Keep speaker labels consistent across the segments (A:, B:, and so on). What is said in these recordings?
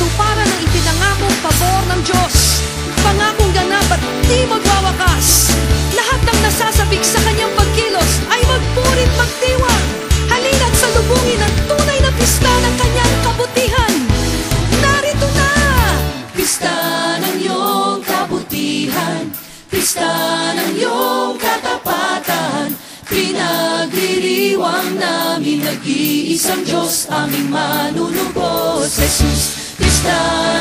A: katuparan ng ipinangamong pabor ng Diyos. Pangakong ganap at di magwawakas. Lahat ng nasasabik sa kanyang pagkilos ay magpurit magdiwang. Halina't salubungin ang tunay na pista ng kanyang kabutihan. Narito na! Pista ng iyong kabutihan, pista ng iyong katapatan. Pinagdiriwang namin nag-iisang Diyos, aming manunubos, Jesus. Pista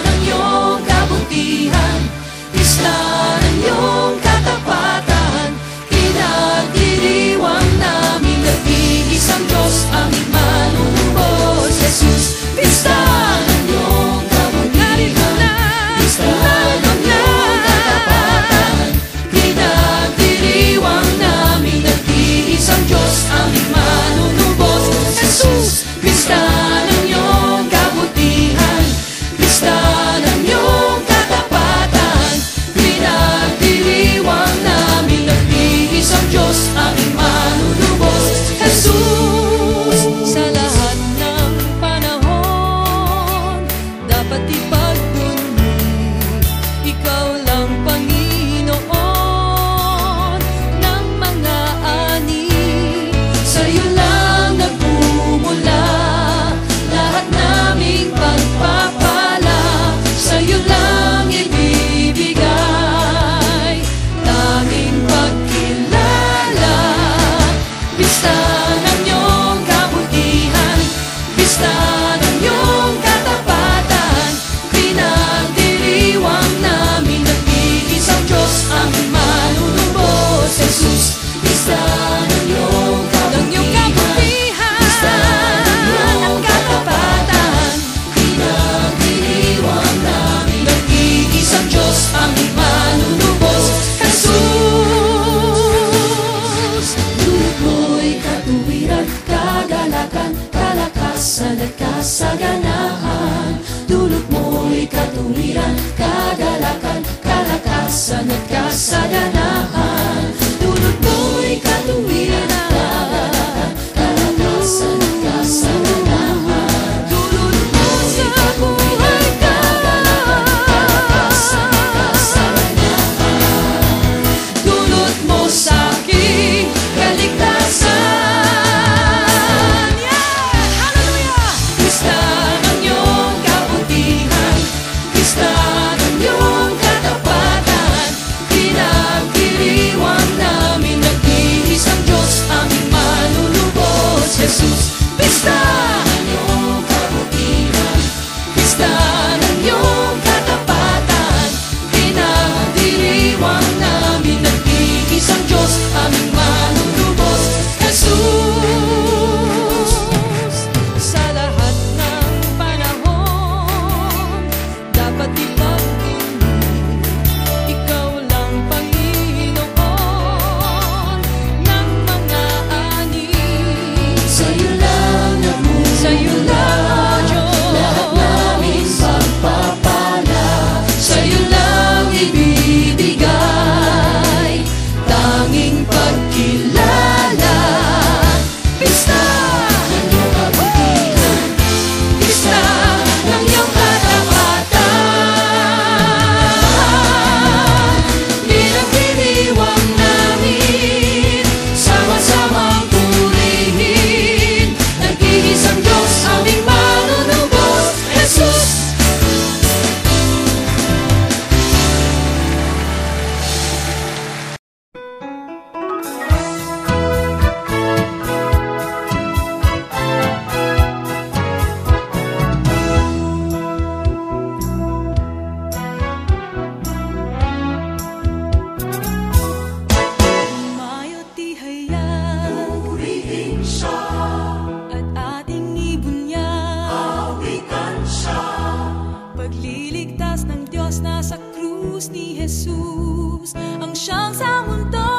A: ng iyong kabutihan, pista ng iyong katapatan. Pinagdiriwang namin nag-iisang Diyos, aming manunubos, Jesus. Pista ng iyong kabutihan, pista ng iyong katapatan. Pinagdiriwang namin nag-iisang Diyos, aming manunubos, Jesus. Pista ng iyong kabutihan, pista ng iyong katapatan. Pinagdiriwang namin nag-iisang Diyos, aming manunubos, Jesus. Sa lahat ng panahon, dapat ipagdunmi, ikaw lang Panginoon ng mga ani. Sa'yo lang nagmumula lahat naming pagpapala. Sa'yo lang ibibigay tanging pagkilala. Pista ng iyong kabutihan, pista ng iyong katapatan. Pinagdiriwang namin nag-iisang Diyos, aming manunubos, Jesus. Pista ng iyong kabutihan, pista ng iyong katapatan. Pinagdiriwang namin nag-iisang Diyos, aming manunubos, Jesus. Dulot mo'y katuwiran, kagalakan, kalakasan at kasaganahan. Dulot mo'y katuwiran, kagalakan, kalakasan at kasaganahan. Dulot mo'y katuwiran, kagalakan, kalakasan at kasaganahan. Dulot mo'y katuwiran, kagalakan, kalakasan at kasaganahan. Dulot mo sa'king kaligtasan. Yeah! Hallelujah! Pista ng iyong kabutihan, pista ng iyong katapatan. Pinagdiriwang namin nag-iisang Diyos, aming manunubos, Jesus. Pista ng iyong kabutihan, pista ng iyong katapatan. Pinagdiriwang namin nag-iisang Diyos, aming manunubos, Jesus. Sa lahat ng panahon, dapat ipagdunmi, ikaw lang Panginoon ng mga ani. Sa'yo lang nagmumula, sa'yo lang, O Diyos, lahat naming pagpapala. Sa'yo lang ibibigay tanging pagkilala. Pista ng iyong kabutihan, pista ng iyong katapatan. Pinagdiriwang namin, sama-samang purihin, nag-iisang Diyos, aming manunubos, Jesus. Mayo't tihayag, purihin siya, at ating ibunyag, awitan siya. Pagliligtas ng Diyos nasa krus ni Jesus, ang siyang sa mundo